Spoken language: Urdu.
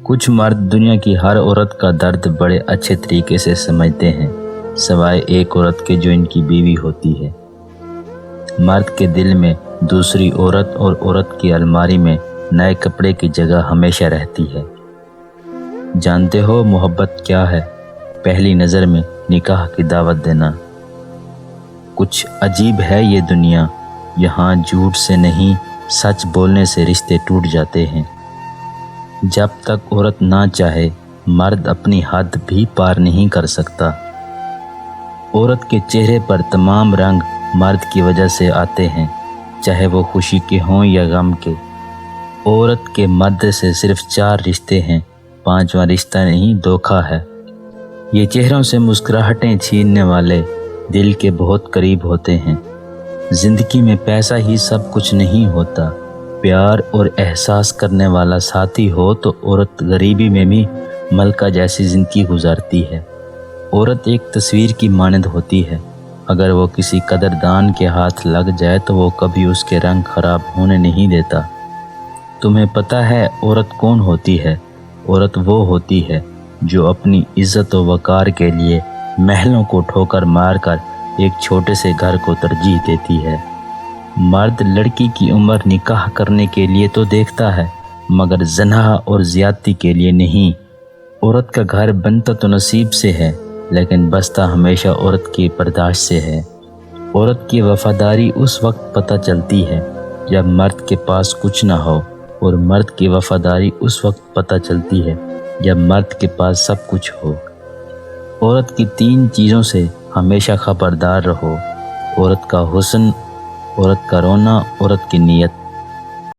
کچھ مرد دنیا کی ہر عورت کا درد بڑے اچھے طریقے سے سمجھتے ہیں، سوائے ایک عورت کے جو ان کی بیوی ہوتی ہے۔ مرد کے دل میں دوسری عورت اور عورت کی الماری میں نئے کپڑے کی جگہ ہمیشہ رہتی ہے۔ جانتے ہو محبت کیا ہے؟ پہلی نظر میں نکاح کی دعوت دینا۔ کچھ عجیب ہے یہ دنیا، یہاں جھوٹ سے نہیں سچ بولنے سے رشتے ٹوٹ جاتے ہیں۔ جب تک عورت نہ چاہے مرد اپنی حد بھی پار نہیں کر سکتا۔ عورت کے چہرے پر تمام رنگ مرد کی وجہ سے آتے ہیں، چاہے وہ خوشی کے ہوں یا غم کے۔ عورت کے مرد سے صرف 4 رشتے ہیں، 5واں رشتہ نہیں دھوکا ہے۔ یہ چہروں سے مسکراہٹیں چھیننے والے دل کے بہت قریب ہوتے ہیں۔ زندگی میں پیسہ ہی سب کچھ نہیں ہوتا، پیار اور احساس کرنے والا ساتھی ہو تو عورت غریبی میں بھی ملکہ جیسی زندگی گزارتی ہے۔ عورت ایک تصویر کی مانند ہوتی ہے، اگر وہ کسی قدردان کے ہاتھ لگ جائے تو وہ کبھی اس کے رنگ خراب ہونے نہیں دیتا۔ تمہیں پتہ ہے عورت کون ہوتی ہے؟ عورت وہ ہوتی ہے جو اپنی عزت و وقار کے لیے محلوں کو ٹھوکر مار کر ایک چھوٹے سے گھر کو ترجیح دیتی ہے۔ مرد لڑکی کی عمر نکاح کرنے کے لیے تو دیکھتا ہے، مگر زنا اور زیادتی کے لیے نہیں۔ عورت کا گھر بنتا تو نصیب سے ہے، لیکن بستا ہمیشہ عورت کی برداشت سے ہے۔ عورت کی وفاداری اس وقت پتہ چلتی ہے جب مرد کے پاس کچھ نہ ہو، اور مرد کی وفاداری اس وقت پتہ چلتی ہے جب مرد کے پاس سب کچھ ہو۔ عورت کی 3 چیزوں سے ہمیشہ خبردار رہو: عورت کا حسن، عورت کا رونا، عورت کی نیت۔